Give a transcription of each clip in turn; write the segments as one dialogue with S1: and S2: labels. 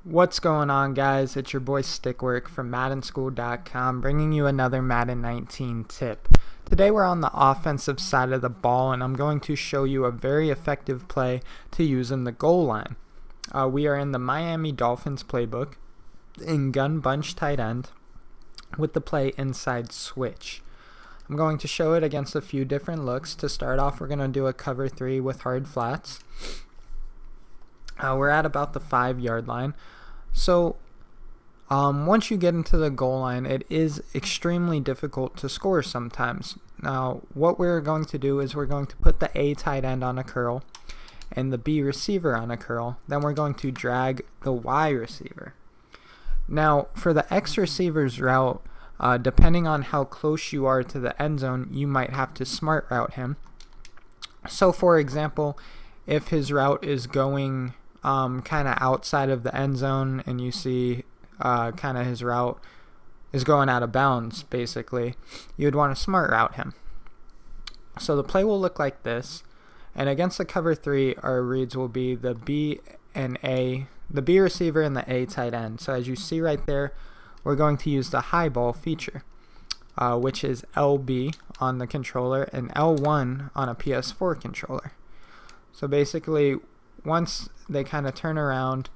S1: What's going on, guys? It's your boy Stickwork from MaddenSchool.com bringing you another Madden 19 tip. Today we're on the offensive side of the ball and I'm going to show you a very effective play to use in the goal line. We are in the Miami Dolphins playbook in gun bunch tight end with the play inside switch. I'm going to show it against a few different looks. To start off, we're going to do a cover 3 with hard flats. We're at about the 5-yard line. So once you get into the goal line, it is extremely difficult to score sometimes. Now, what we're going to do is we're going to put the A tight end on a curl and the B receiver on a curl. Then we're going to drag the Y receiver. Now, for the X receiver's route, depending on how close you are to the end zone, you might have to smart route him. So, for example, if his route is going kind of outside of the end zone and you see kind of his route is going out of bounds, basically, you would want to smart route him. So the play will look like this, and against the cover 3, our reads will be the B and A, the B receiver and the A tight end. So as you see right there, we're going to use the high ball feature, which is LB on the controller and L1 on a PS4 controller. So basically, once they kind of turn around,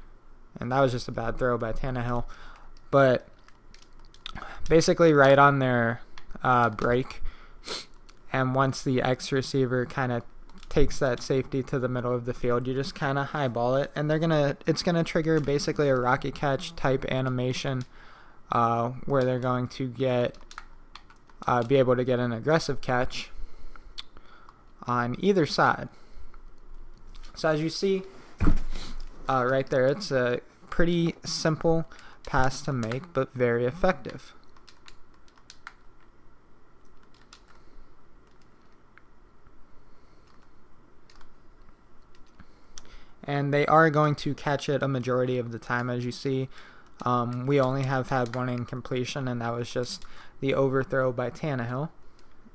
S1: and that was just a bad throw by Tannehill, but basically right on their break, and once the X receiver kind of takes that safety to the middle of the field, you just kind of highball it, and it's gonna trigger basically a rocket catch type animation where they're going to be able to get an aggressive catch on either side. So as you see right there, it's a pretty simple pass to make, but very effective. And they are going to catch it a majority of the time. As you see, we only have had one incompletion, and that was just the overthrow by Tannehill.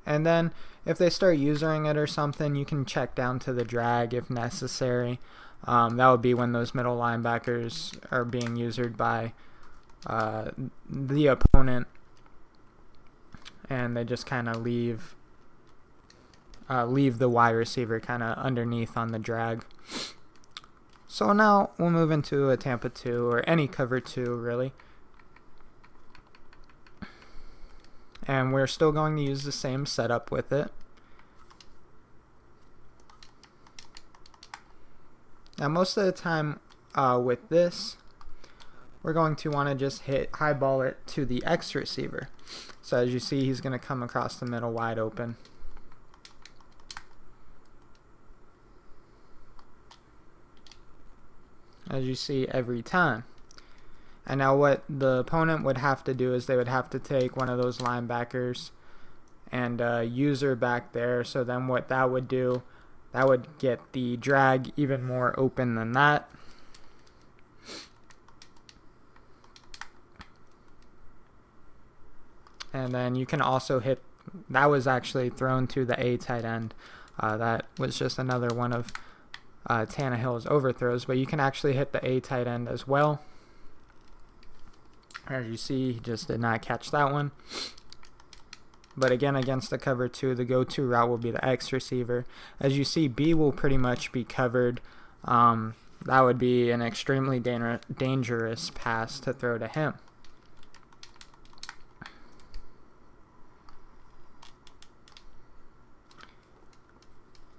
S1: And then if they start using it or something, you can check down to the drag if necessary. That would be when those middle linebackers are being usured by the opponent, and they just kind of leave the wide receiver kind of underneath on the drag. So now we'll move into a Tampa 2 or any cover 2 really. And we're still going to use the same setup with it. Now most of the time with this, we're going to want to just highball it to the X receiver. So as you see, he's going to come across the middle wide open. As you see every time. And now what the opponent would have to do is they would have to take one of those linebackers and user back there. So then what that would do, that would get the drag even more open than that. And then you can also hit, that was actually thrown to the A tight end. That was just another one of Tannehill's overthrows, but you can actually hit the A tight end as well. As you see, he just did not catch that one. But again, against the cover 2, the go-to route will be the X receiver. As you see, B will pretty much be covered. That would be an extremely dangerous pass to throw to him.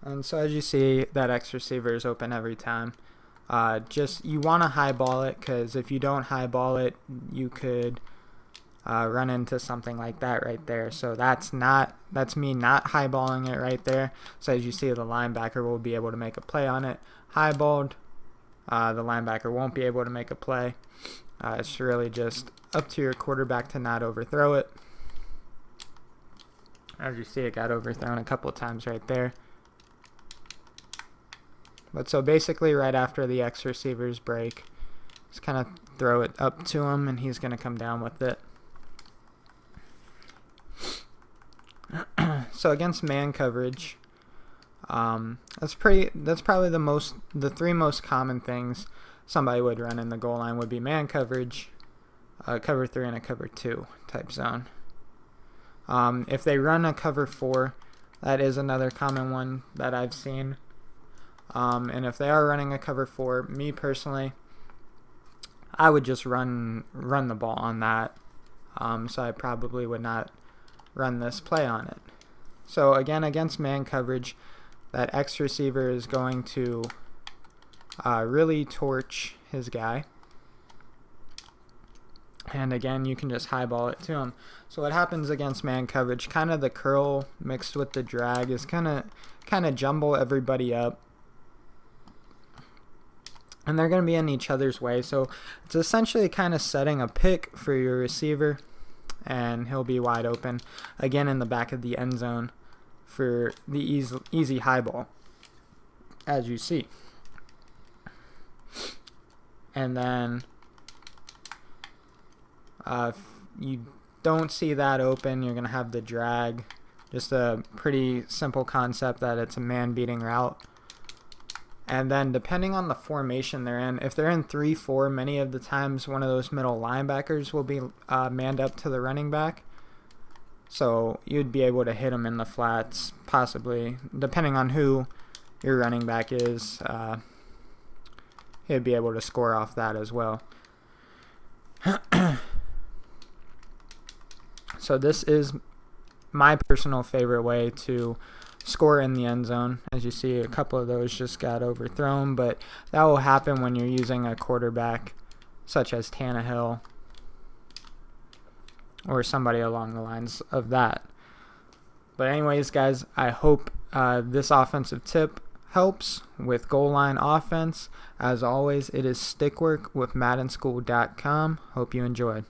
S1: And so as you see, that X receiver is open every time. You want to highball it, because if you don't highball it, you could run into something like that right there. So that's me not highballing it right there. So as you see, the linebacker will be able to make a play on it. Highballed, the linebacker won't be able to make a play. It's really just up to your quarterback to not overthrow it. As you see, it got overthrown a couple of times right there. But so basically right after the X receiver's break, just kind of throw it up to him and he's going to come down with it. So against man coverage, that's probably the 3 most common things. somebody would run in the goal line would be man coverage, a cover 3 and a cover 2 type zone. If they run a cover 4, that is another common one that I've seen. And if they are running a cover 4, me personally, I would just run the ball on that. So I probably would not run this play on it. So again, against man coverage, that X receiver is going to really torch his guy. And again, you can just highball it to him. So what happens against man coverage, kind of the curl mixed with the drag is kind of jumble everybody up. And they're going to be in each other's way. So it's essentially kind of setting a pick for your receiver, and he'll be wide open again in the back of the end zone for the easy high ball, as you see. And then if you don't see that open, you're going to have the drag. Just a pretty simple concept that it's a man beating route. And then depending on the formation they're in, if they're in 3-4, many of the times one of those middle linebackers will be manned up to the running back. So you'd be able to hit them in the flats, possibly, depending on who your running back is. He'd be able to score off that as well. So this is my personal favorite way to score in the end zone. As you see, a couple of those just got overthrown, but that will happen when you're using a quarterback such as Tannehill or somebody along the lines of that. But anyways, guys, I hope this offensive tip helps with goal line offense. As always, it is stickwork with MaddenSchool.com. Hope you enjoyed.